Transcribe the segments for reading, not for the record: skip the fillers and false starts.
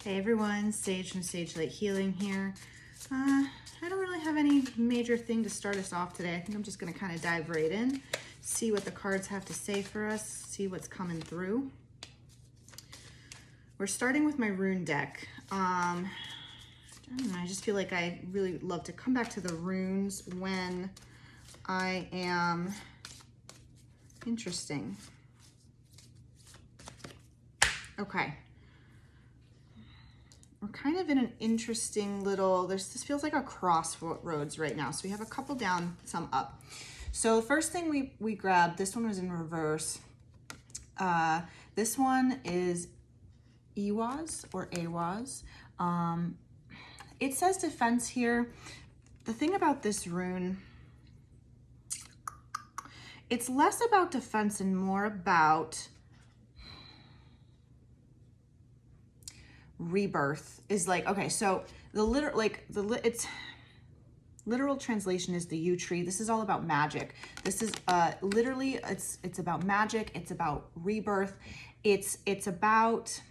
Hey everyone, Sage from Sage Light Healing here. I don't really have any major thing to start us off today. I think I'm just going to kind of dive right in, see what the cards have to say for us, see what's coming through. We're starting with my rune deck. I don't know, I just feel like I really love to come back to the runes when I am interesting. Okay. We're kind of in an interesting little, this feels like a crossroads right now. So we have a couple down, some up. So the first thing we grabbed, this one was in reverse. This one is Iwaz or Awaz. It says defense here. The thing about this rune, it's less about defense and more about rebirth. Is like, okay, so the literal translation is the yew tree. This is all about magic. This is literally it's about magic, it's about rebirth, it's about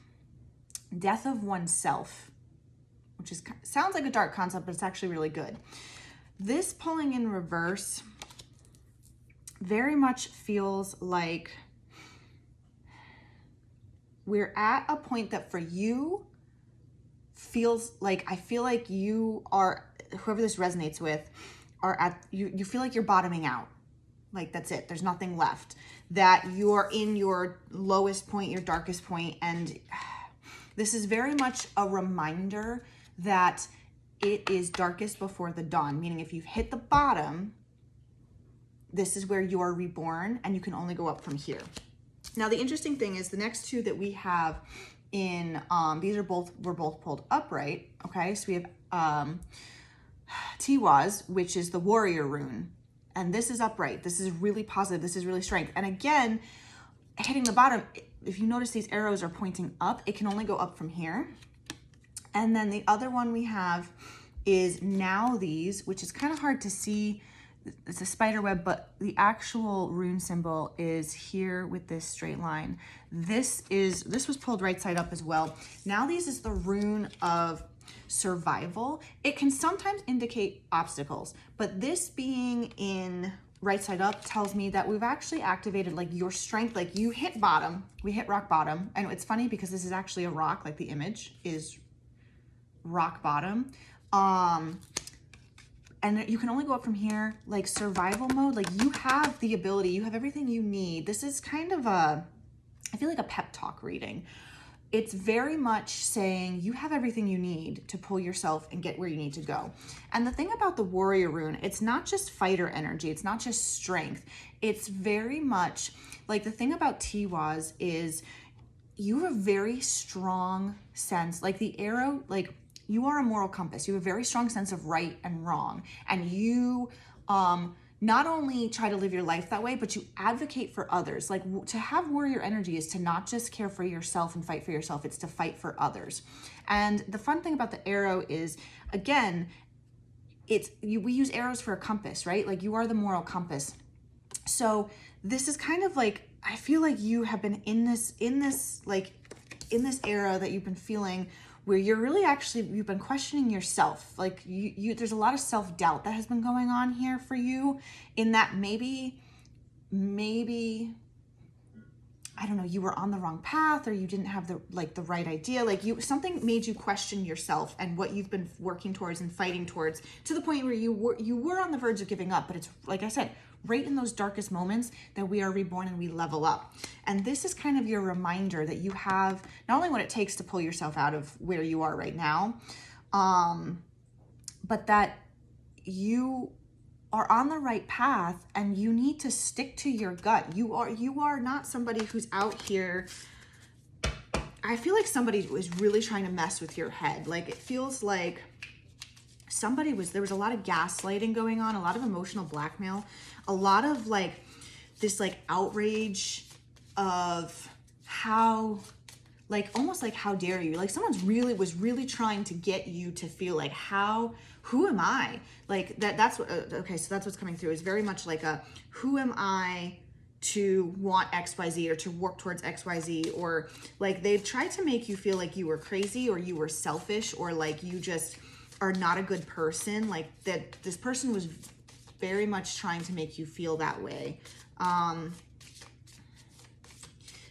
death of oneself, which is sounds like a dark concept, but it's actually really good. This pulling in reverse very much feels like we're at a point that for you feels like, I feel like you are, whoever this resonates with, are at, you feel like you're bottoming out. Like that's it, there's nothing left. That you're in your lowest point, your darkest point, and this is very much a reminder that it is darkest before the dawn, meaning if you've hit the bottom, this is where you are reborn and you can only go up from here. Now, the interesting thing is the next two that we have in, these are both, were both pulled upright, okay? So we have Tiwaz, which is the warrior rune. And this is upright. This is really positive. This is really strength. And again, hitting the bottom, if you notice these arrows are pointing up, it can only go up from here. And then the other one we have is now these, which is kind of hard to see. It's a spider web, but the actual rune symbol is here with this straight line. This was pulled right side up as well. Now these is the rune of survival. It can sometimes indicate obstacles, but this being in right side up tells me that we've actually activated like your strength. Like you hit bottom, we hit rock bottom. And it's funny because this is actually a rock, like the image is rock bottom. And you can only go up from here, like survival mode. Like you have the ability, you have everything you need. This is kind of a, I feel like a pep talk reading. It's very much saying you have everything you need to pull yourself and get where you need to go. And the thing about the warrior rune, it's not just fighter energy. It's not just strength. It's very much like the thing about Tiwaz is you have a very strong sense, like the arrow, like you are a moral compass. You have a very strong sense of right and wrong. And you not only try to live your life that way, but you advocate for others. Like to have warrior energy is to not just care for yourself and fight for yourself, it's to fight for others. And the fun thing about the arrow is, again, we use arrows for a compass, right? Like you are the moral compass. So this is kind of like, I feel like you have been in this era that you've been feeling where you're really actually, you've been questioning yourself. Like there's a lot of self-doubt that has been going on here for you, in that maybe, I don't know, you were on the wrong path, or you didn't have the right idea. Like something made you question yourself and what you've been working towards and fighting towards, to the point where you were on the verge of giving up. But it's, like I said, right in those darkest moments that we are reborn and we level up. And this is kind of your reminder that you have not only what it takes to pull yourself out of where you are right now, but that you are on the right path and you need to stick to your gut. You are not somebody who's out here. I feel like somebody was really trying to mess with your head. Like it feels like there was a lot of gaslighting going on, a lot of emotional blackmail, a lot of like this like outrage of how, like almost like how dare you, like someone's was really trying to get you to feel like who am I? Like that's what, okay, so that's what's coming through, is very much like a, who am I to want XYZ or to work towards XYZ, or like they've tried to make you feel like you were crazy or you were selfish or like you just are not a good person. Like that this person was very much trying to make you feel that way.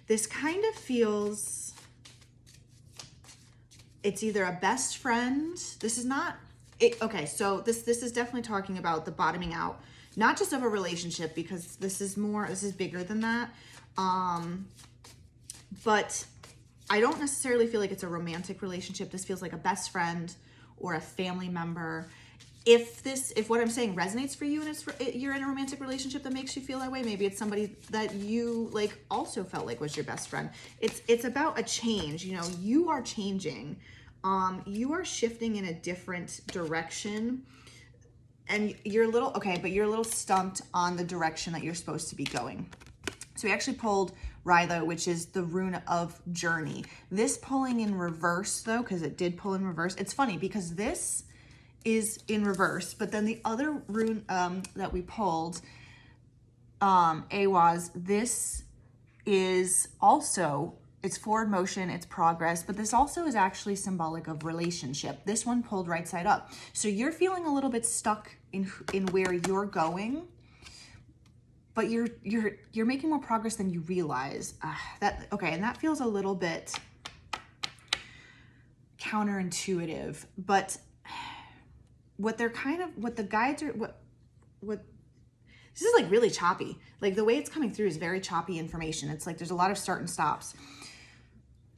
This kind of feels, it's either a best friend. This is not it. Okay, so this is definitely talking about the bottoming out, not just of a relationship, because this is bigger than that. But I don't necessarily feel like it's a romantic relationship. This feels like a best friend or a family member. If what I'm saying resonates for you and you're in a romantic relationship that makes you feel that way, maybe it's somebody that you like also felt like was your best friend. It's about a change. You know, you are changing. You are shifting in a different direction, and you're a little stumped on the direction that you're supposed to be going. So we actually pulled Rytho, which is the rune of journey. This pulling in reverse though, because it did pull in reverse. It's funny because this is in reverse, but then the other rune that we pulled, Awaz, this is also, it's forward motion, it's progress, but this also is actually symbolic of relationship. This one pulled right side up. So you're feeling a little bit stuck in where you're going, but you're making more progress than you realize. And that feels a little bit counterintuitive, but what the guides are, this is like really choppy. Like the way it's coming through is very choppy information. It's like there's a lot of start and stops.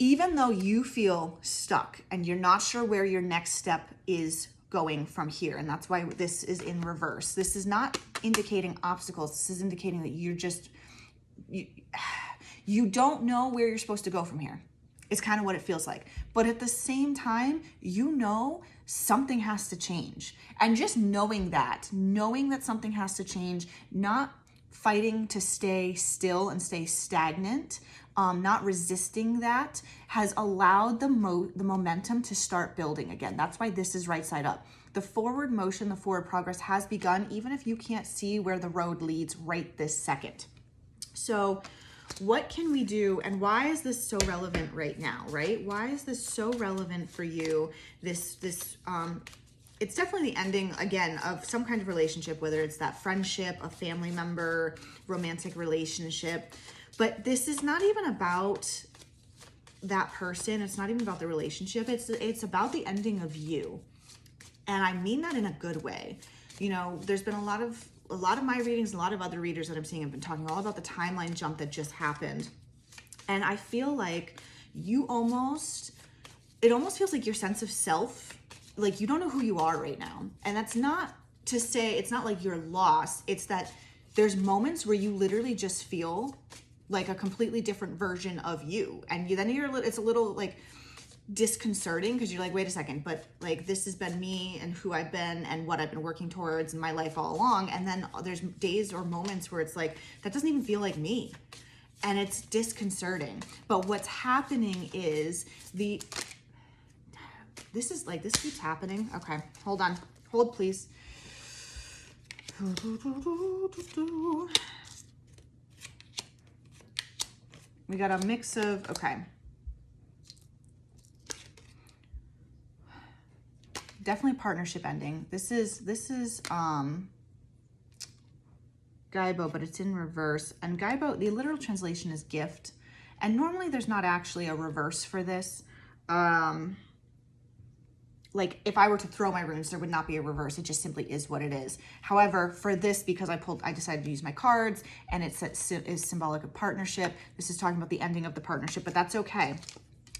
Even though you feel stuck and you're not sure where your next step is going from here, and that's why this is in reverse. This is not indicating obstacles. This is indicating that you don't know where you're supposed to go from here. It's kind of what it feels like. But at the same time, you know something has to change. And just knowing that something has to change, not fighting to stay still and stay stagnant, not resisting that, has allowed the momentum to start building again. That's why this is right side up. The forward motion, the forward progress has begun, even if you can't see where the road leads right this second. So what can we do, and why is this so relevant right now, right? Why is this so relevant for you? It's definitely the ending, again, of some kind of relationship, whether it's that friendship, a family member, romantic relationship. But this is not even about that person. It's not even about the relationship. It's about the ending of you. And I mean that in a good way. You know, there's been a lot of my readings, a lot of other readers that I'm seeing have been talking all about the timeline jump that just happened. And I feel like it almost feels like your sense of self, like you don't know who you are right now. And that's not to say, it's not like you're lost. It's that there's moments where you literally just feel like a completely different version of you. And it's a little like disconcerting because you're like, wait a second, but like this has been me and who I've been and what I've been working towards in my life all along. And then there's days or moments where it's like, that doesn't even feel like me. And it's disconcerting. But what's happening is this keeps happening. Okay, hold on. Hold, please. We got a mix of, okay. Definitely partnership ending. This is Gaibo, but it's in reverse. And Gaibo, the literal translation is gift. And normally there's not actually a reverse for this. Like if I were to throw my runes, there would not be a reverse. It just simply is what it is. However, for this, because I decided to use my cards and it is symbolic of partnership. This is talking about the ending of the partnership, but that's okay.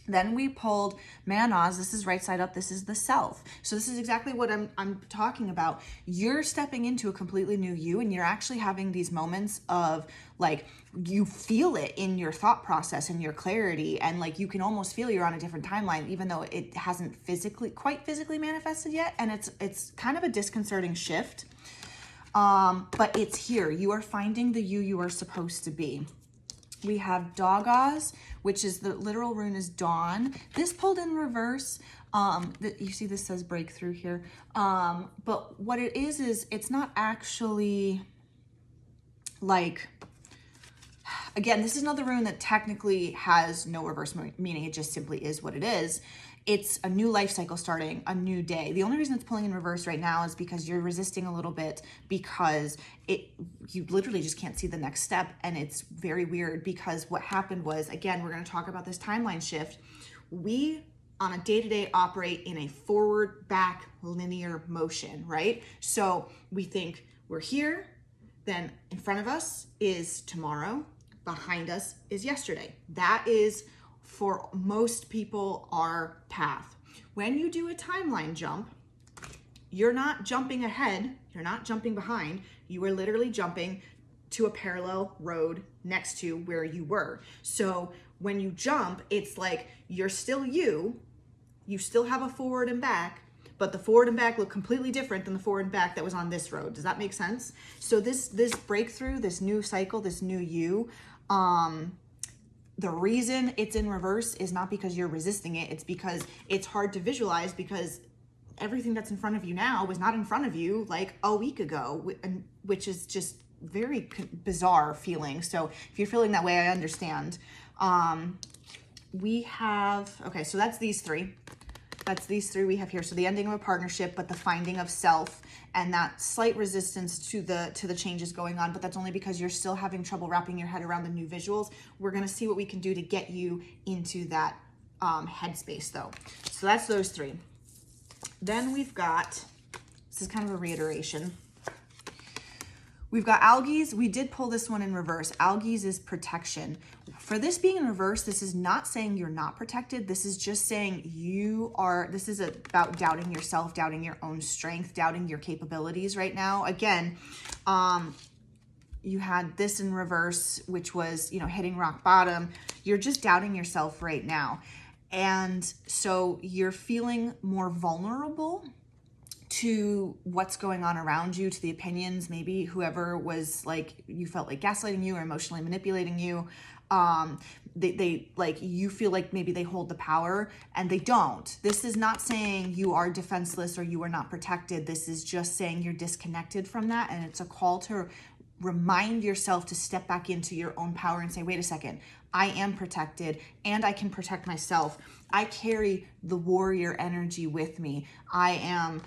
Then we pulled Manaz. This is right side up. This is the self. So this is exactly what I'm talking about. You're stepping into a completely new you, and you're actually having these moments of like, you feel it in your thought process and your clarity. And like, you can almost feel you're on a different timeline, even though it hasn't quite physically manifested yet. And it's kind of a disconcerting shift. But it's here. You are finding the you are supposed to be. We have Dogaz, which is the literal rune is dawn. This pulled in reverse. You see this says breakthrough here. But what it is it's not actually like Again, this is another rune that technically has no reverse meaning. It just simply is what it is. It's a new life cycle starting, a new day. The only reason it's pulling in reverse right now is because you're resisting a little bit, because you literally just can't see the next step. And it's very weird because what happened was, again, we're going to talk about this timeline shift. We on a day-to-day operate in a forward back linear motion, right? So we think we're here, then in front of us is tomorrow, behind us is yesterday. That is, for most people, our path. When you do a timeline jump, you're not jumping ahead, you're not jumping behind, you are literally jumping to a parallel road next to where you were. So when you jump, it's like you're still you still have a forward and back, but the forward and back look completely different than the forward and back that was on this road. Does that make sense? So this breakthrough, this new cycle, this new you, the reason it's in reverse is not because you're resisting it. It's because it's hard to visualize, because everything that's in front of you now was not in front of you like a week ago, which is just very bizarre feeling. So if you're feeling that way, I understand. We have, okay, so that's these three. That's these three we have here. So the ending of a partnership, but the finding of self, and that slight resistance to the changes going on, but that's only because you're still having trouble wrapping your head around the new visuals. We're gonna see what we can do to get you into that headspace though. So that's those three. Then we've got, this is kind of a reiteration. We've got algaes. We did pull this one in reverse. Algaes is protection. For this being in reverse, this is not saying you're not protected. This is just saying you are, this is about doubting yourself, doubting your own strength, doubting your capabilities right now. Again, you had this in reverse, which was, hitting rock bottom. You're just doubting yourself right now. And so you're feeling more vulnerable to what's going on around you, to the opinions, maybe whoever was like, you felt like gaslighting you or emotionally manipulating you. They like, you feel like maybe they hold the power, and they don't. This is not saying you are defenseless or you are not protected. This is just saying you're disconnected from that. And it's a call to remind yourself to step back into your own power and say, wait a second, I am protected and I can protect myself. I carry the warrior energy with me. I am,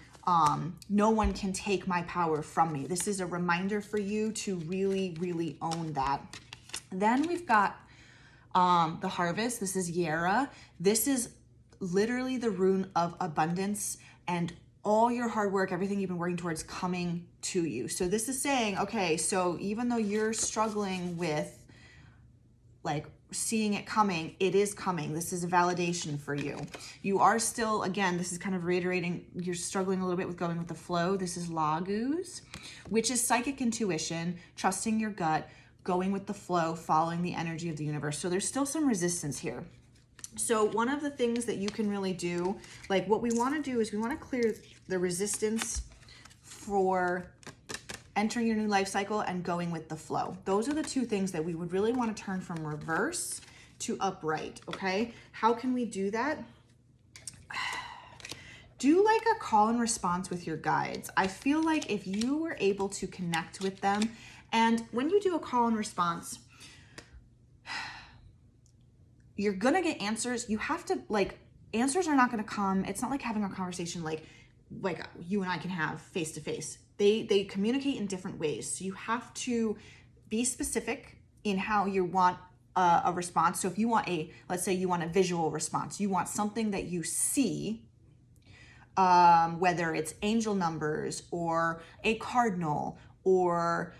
no one can take my power from me. This is a reminder for you to really, really own that. Then we've got the harvest. This is Yara. This is literally the rune of abundance and all your hard work, everything you've been working towards coming to you. So this is saying, okay, so even though you're struggling with like seeing it coming, it is coming. This is a validation for you. You are still, again, this is kind of reiterating, you're struggling a little bit with going with the flow. This is Lagus, which is psychic intuition, trusting your gut, going with the flow, following the energy of the universe. So there's still some resistance here. So one of the things that you can really do, like what we want to do is we want to clear the resistance for entering your new life cycle and going with the flow. Those are the two things that we would really want to turn from reverse to upright, okay? How can we do that? Do like a call and response with your guides. I feel like if you were able to connect with them, and when you do a call and response, you're gonna get answers. You have to, like, answers are not gonna come. It's not like having a conversation like you and I can have face to face. They communicate in different ways. So you have to be specific in how you want a response. So if you want let's say you want a visual response, you want something that you see, whether it's angel numbers or a cardinal or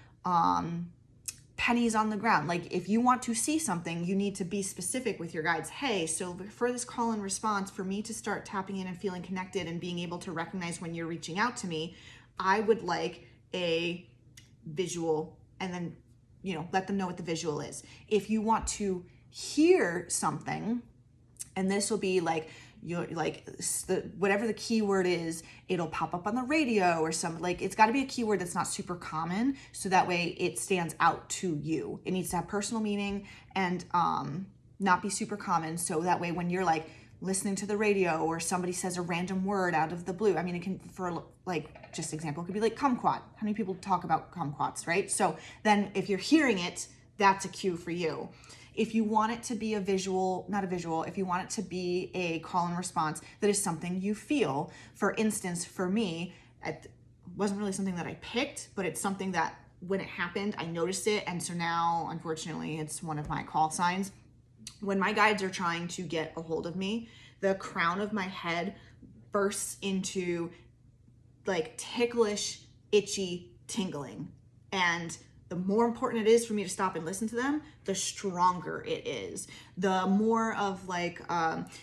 pennies on the ground. Like if you want to see something, you need to be specific with your guides. Hey, so for this call and response, for me to start tapping in and feeling connected and being able to recognize when you're reaching out to me, I would like a visual, and then, let them know what the visual is. If you want to hear something, and this will be like, whatever the keyword is, it'll pop up on the radio or it's got to be a keyword that's not super common, so that way it stands out to you. It needs to have personal meaning and not be super common, so that way when you're like listening to the radio or somebody says a random word out of the blue, I mean, it can, for just example, it could be like kumquat. How many people talk about kumquats, right? So then if you're hearing it, that's a cue for you. If you want it to be a visual, not a visual, if you want it to be a call and response that is something you feel, for instance, for me, it wasn't really something that I picked, but it's something that when it happened, I noticed it. And so now, unfortunately, it's one of my call signs. When my guides are trying to get a hold of me, the crown of my head bursts into like ticklish, itchy tingling. And the more important it is for me to stop and listen to them, the stronger it is. The more of like,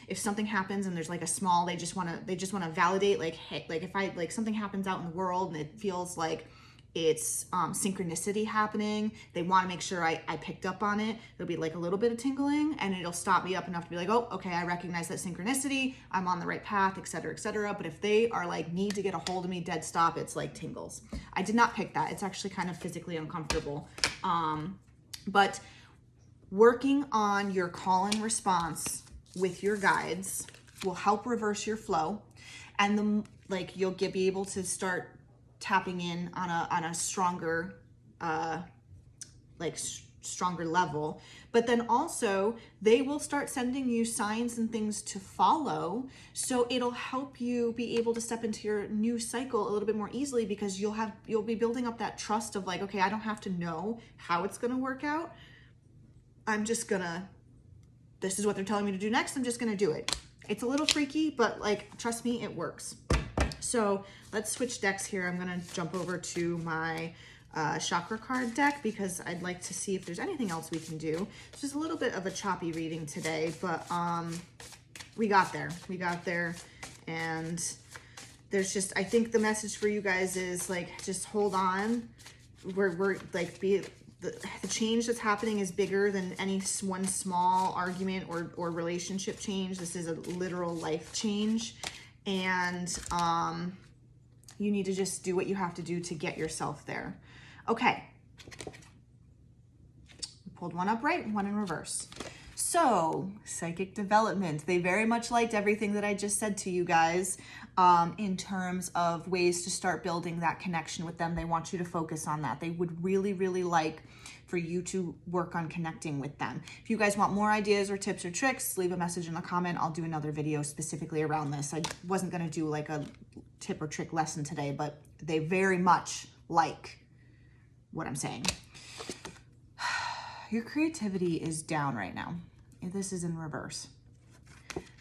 if something happens and there's like a small, they just want to validate, like, hey, like if I, like something happens out in the world and it feels like it's synchronicity happening, they want to make sure I picked up on it. There'll be like a little bit of tingling and it'll stop me up enough to be like, oh, okay, I recognize that synchronicity, I'm on the right path, etc., etc. But if they are like, need to get a hold of me, dead stop, it's like tingles. I did not pick that. It's actually kind of physically uncomfortable. But working on your call and response with your guides will help reverse your flow, and you'll be able to start tapping in on a stronger, stronger level. But then also they will start sending you signs and things to follow. So it'll help you be able to step into your new cycle a little bit more easily, because you'll be building up that trust of like, okay, I don't have to know how it's going to work out. This is what they're telling me to do next. I'm just going to do it. It's a little freaky, but like, trust me, it works. So let's switch decks here. I'm going to jump over to my chakra card deck, because I'd like to see if there's anything else we can do. It's just a little bit of a choppy reading today, but we got there. And there's just, I think the message for you guys is like, just hold on. The change that's happening is bigger than any one small argument or relationship change. This is a literal life change. And you need to just do what you have to do to get yourself there. Okay. We pulled one upright, one in reverse. So, psychic development. They very much liked everything that I just said to you guys in terms of ways to start building that connection with them. They want you to focus on that. They would really, really like for you to work on connecting with them. If you guys want more ideas or tips or tricks, leave a message in the comment. I'll do another video specifically around this. I wasn't going to do like a tip or trick lesson today, but they very much like what I'm saying. Your creativity is down right now. This is in reverse.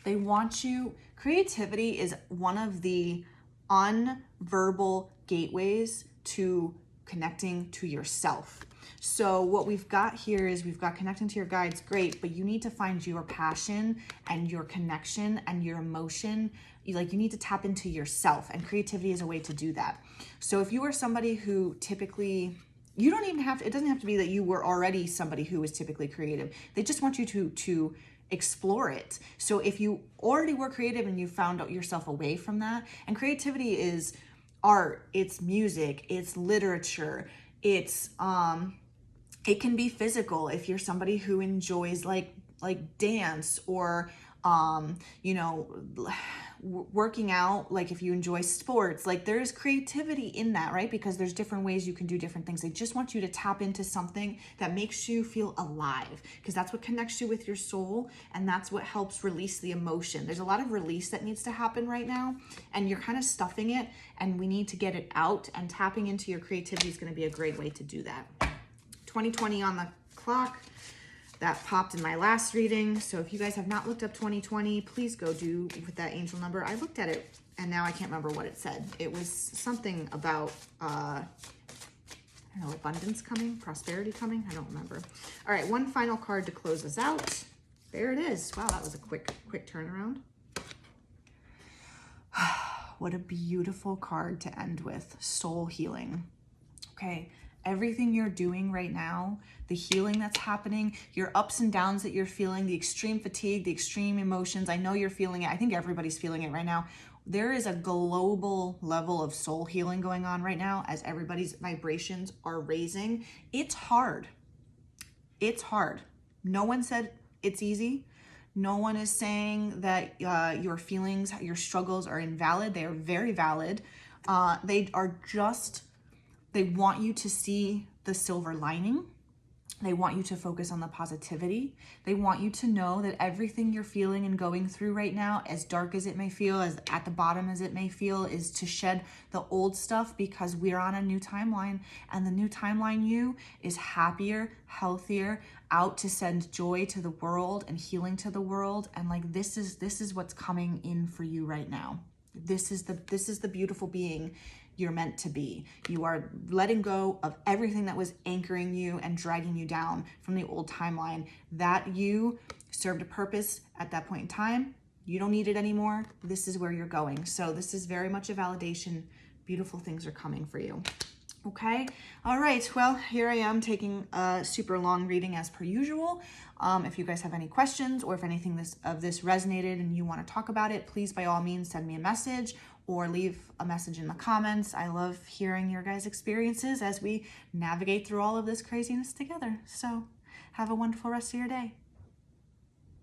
They want you, creativity is one of the unverbal gateways to connecting to yourself. So what we've got here is we've got connecting to your guides, great, but you need to find your passion and your connection and your emotion. You need to tap into yourself, and creativity is a way to do that. So if you are somebody who typically, you don't even have to, it doesn't have to be that you were already somebody who was typically creative. They just want you to explore it. So if you already were creative and you found out yourself away from that, and creativity is art, it's music, it's literature, it's it can be physical. If you're somebody who enjoys like dance or working out, like if you enjoy sports, like there's creativity in that, right? Because there's different ways you can do different things. They just want you to tap into something that makes you feel alive, because that's what connects you with your soul, and that's what helps release the emotion. There's a lot of release that needs to happen right now, and you're kind of stuffing it, and we need to get it out, and tapping into your creativity is going to be a great way to do that. 2020 on the clock. That popped in my last reading. So if you guys have not looked up 2020, please go do with that angel number. I looked at it and now I can't remember what it said. It was something about, I don't know, abundance coming, prosperity coming. I don't remember. All right, one final card to close us out. There it is. Wow, that was a quick turnaround. What a beautiful card to end with. Soul healing. Okay. Everything you're doing right now, the healing that's happening, your ups and downs that you're feeling, the extreme fatigue, the extreme emotions, I know you're feeling it. I think everybody's feeling it right now. There is a global level of soul healing going on right now as everybody's vibrations are raising. It's hard. It's hard. No one said it's easy. No one is saying that your feelings, your struggles are invalid. They are very valid. They want you to see the silver lining. They want you to focus on the positivity. They want you to know that everything you're feeling and going through right now, as dark as it may feel, as at the bottom as it may feel, is to shed the old stuff, because we're on a new timeline, and the new timeline you is happier, healthier, out to send joy to the world and healing to the world. And like, this is what's coming in for you right now. This is the beautiful being you're meant to be. You are letting go of everything that was anchoring you and dragging you down from the old timeline. That you served a purpose at that point in time. You don't need it anymore. This is where you're going. So this is very much a validation. Beautiful things are coming for you. Okay. All right. Well, here I am taking a super long reading as per usual. If you guys have any questions, or if anything of this resonated and you want to talk about it, please by all means send me a message or leave a message in the comments. I love hearing your guys' experiences as we navigate through all of this craziness together. So have a wonderful rest of your day.